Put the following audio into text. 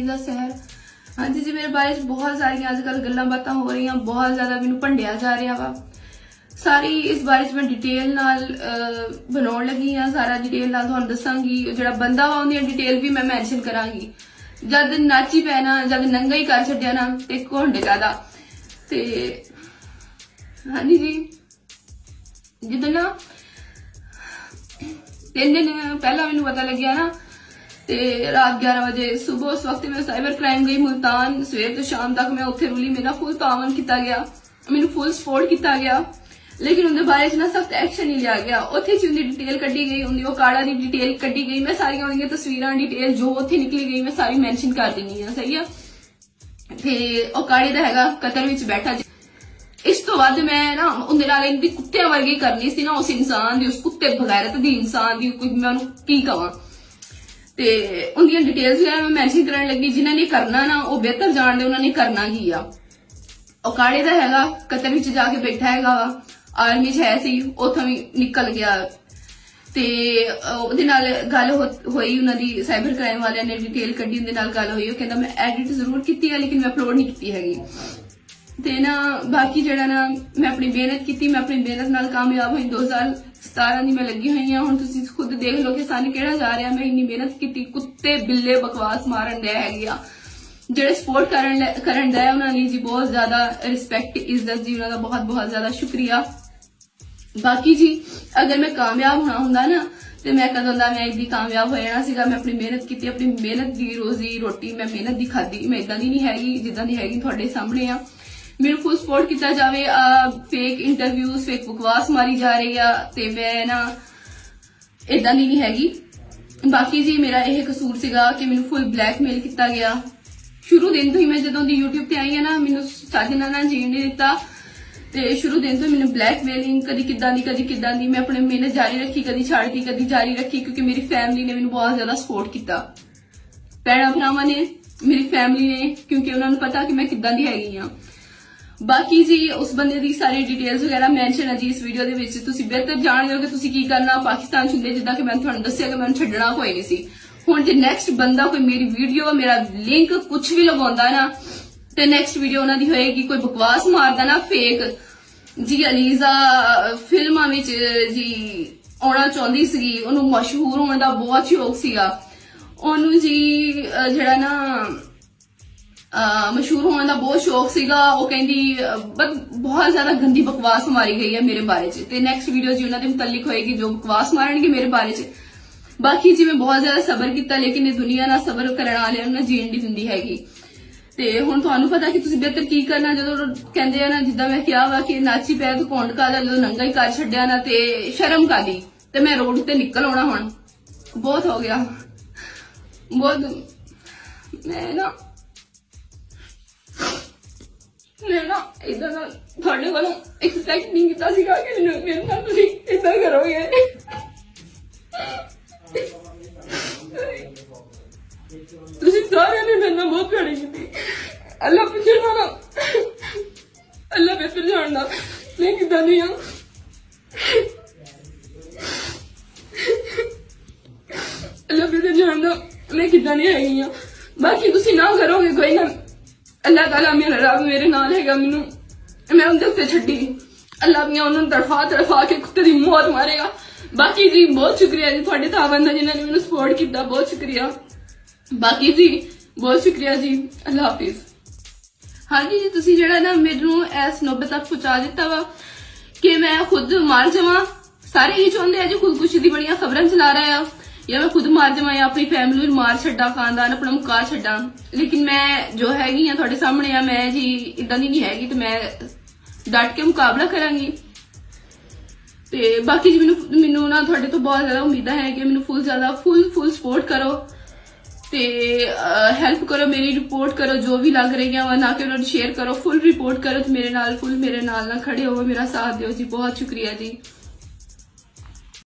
दा सहर। हाँ जी मेरे बारे बहुत सारिया अजकल गल्लां बातां हो रही, बहुत ज्यादा मैनू भंडिया जा रहा वा। सारी इस बारे मैं डिटेल नाल बनाउण लगी हाँ, सारा डिटेल नाल तुहानूं दसांगी। जिहड़ा बंदा वा उहदी डिटेल भी मैं मैंशन करांगी। जद नाची पैना, जद नंगा ही कर छड्डिया ना ते घुंड ज्यादा। ते हाँ जी जिद्दां ना 3 दिन पहला मैनू पता लग्या ना, ते रात 11 बजे सुबह उस वक्त मैं साइबर क्राइम गई मुल्तान। सवेर तो शाम तक मैं उत्थे रुली, मेरा फुल तावन किया गया, मैनू फुल सपोर्ट किया गया, लेकिन उनके बारे च ना सख्त एक्शन नहीं लिया गया। उत्थे च उनकी डिटेल कड्डी गई, उनकी वो काड़ा की डिटेल कड्डी गई। मैं सारिया उनकी तस्वीरां डिटेल जो उत्थे निकली गई मैं सारी मैंशन कर दिनी है, सही है। ते ओ काड़े दा हैगा कतर विच बैठा। इस तो बाद मैं ना उनके नाल इनकी कुत्ते वर्गी करनी सी ना, उस इंसान दी, उस कुत्ते बगैरत दी इंसान दी कोई मैं उन्हें की कहां। ते उनकी डिटेल्स वगैरह मैं मैंशन करन लगी। जिन्हां ने करना ना वो बेहतर जानदे उन्हां ने करना की आ। ओ काड़े दा हैगा कतर विच जाके बैठा हैगा वा, आर्मी च है सी, उथों भी निकल गया। ते उहदे नाल गल होई, उन्हां दी साइबर क्राइम वालियां ने डिटेल कड्डी, उहदे नाल गल होई। वो कहंदा मैं एडिट जरूर कीती है लेकिन मैं अपलोड नहीं कीती हैगी। ते ना बाकी जिहड़ा ना मैं अपनी मेहनत की, मैं अपनी मेहनत नाल कामयाब हुई। 2017 दी मैं लगी हुई हां। हुण तुसीं खुद देख लो कि सन किहड़ा जा रहा। मैं इन्नी मेहनत की, कुत्ते बिल्ले बकवास मारन दे हैगे आ। जेडे सपोर्ट करन दे उन्हां लई जी बहुत ज्यादा रिस्पैक्ट इज्जत जी, उन्हां दा बहुत बहुत ज्यादा शुक्रिया। बाकी जी अगर मैं कामयाब होना हुंदा ना ते मैं कदों दा मैं इदी कामयाब हो जाना सीगा। मैं अपनी मेहनत की, अपनी मेहनत दी रोजी रोटी मैं मेहनत दी खादी। मैं इदां दी नहीं हैगी जिद्दां दी हैगी तुहाडे सामने आ। मेरे फुल सपोर्ट किया जाए। फेक इंटरव्यूज फेक बकवास मारी जा रही है ते मैं ना इदां दी नहीं हैगी। बाकी जी मेरा यह कसूर सीगा कि मैनू फुल ब्लैकमेल किया गया। शुरू दिन तो ही मैं जदों दी यूट्यूब ते आई है ना, मैनू चज नाल ना जीण नहीं दिता। ते शुरू दिन तो मैंने ब्लैकमेलिंग कदी किदां दी मैं अपनी मेहनत जारी रखी, कदी छड़ दी कदी जारी रखी, क्योंकि मेरी फैमिली ने मैंने बहुत ज्यादा सपोर्ट किया। भैणां भरावां ने, मेरी फैमिली ने, क्योंकि उन्होंने पता कि मैं किदां दी हैगी हां। बाकी जी उस बंदे दी सारी डिटेल्स वगैरह मैंशन है जी इस वीडियो दे विच। तुसीं बेहतर जाणदे हो कि तुसीं की करना। पाकिस्तान च हुंदे जिद्दां कि मैं तुहानूं दस्सिया कि मैनूं छड्डना कोई नहीं सी। हुण जे नैक्सट बंदा कोई मेरी वीडियो मेरा लिंक कुछ भी लगाउंदा ना ते नैक्सट वीडियो उन्हां दी होएगी कोई बकवास मारदा ना फेक जी। अलीजा फिल्मां विच जी आउणा चाहुंदी सी, ओनूं मशहूर होने दा बहुत शौक सीगा। ओनूं जी जिहड़ा ना मशहूर होने का बहुत शौक सीगा। वो कहती बहुत ज्यादा गंदी बकवास मारी गई है मेरे बारे च। ते नैक्सट वीडियो जी उन्होंने मुतलिक होएगी जो बकवास मारनगे मेरे बारे च। बाकी जी मैं बहुत ज्यादा सबर किया, लेकिन ये दुनिया ना सबर करने वाले ना जीण नहीं दिंदी हैगी। ते हुण तुहानूं पता कि तुसीं बेहतर की करना। जदों कहंदे आ ना जिद्दां मैं कहा वा कि नाची पै तूं घुंड कादा, जदों नंगा ही कर छड्डिया ना ते शर्म कादी ते मैं रोड ते निकल आउणा। हुण बहुत हो गया, बहुत। मैं ना इदा ना थोड़े को एक्सपेक्ट नहीं किया सीगा कि मेरे नाल तुसीं इदां करोगे। तुसीं सारिआं ने मेरे नाल बहुत प्यारी कीती। अल्लाह पुछना ना, अल्लाह बेहतर जानदा मैं किदां दी हां। अल्लाह बेहतर जानदा मैं किदां दी हैगी हां। बाकी तुसीं ना करोगे कोई ना, अल्लाह ताला मेरा रब मेरे नाल हैगा। मैं उनके उत्ते छड्डी, अल्लाह भी उन्होंने तड़फा के कुत्ते दी मौत मारेगा। बाकी जी बहुत शुक्रिया जी थोड़े ताबंदा जिन्होंने मैंने सपोर्ट किया, बहुत शुक्रिया। बाकी जी बहुत शुक्रिया जी, अल्लाह हाफिज। हाँ जी तुसीं जिहड़ा ना मैनूं इस नौबत तक पहुंचा दिता वा कि मैं खुद मार जावां। सारे ही चाहुंदे आ जी खुदकुशी दी बड़ियां खबरां चला रहे आ, या मैं खुद मार जावां या अपनी फैमिली मार छड्डा, खानदान अपना मुका छड्डा। लेकिन मैं जो हैगी हां तुहाडे सामने आ, मैं जी इदां दी नहीं हैगी ते मैं डट के मुकाबला करांगी। ते बाकी जी मैनूं ना तुहाडे तो बहुत ज्यादा उम्मीदां है कि मैनूं फुल सपोर्ट करो ते हेल्प करो, मेरी रिपोर्ट करो जो भी लग रही है ना कि उन्होंने शेयर करो, फुल रिपोर्ट करो ते मेरे नाल ना खड़े हो, मेरा साथ दो जी। बहुत शुक्रिया जी।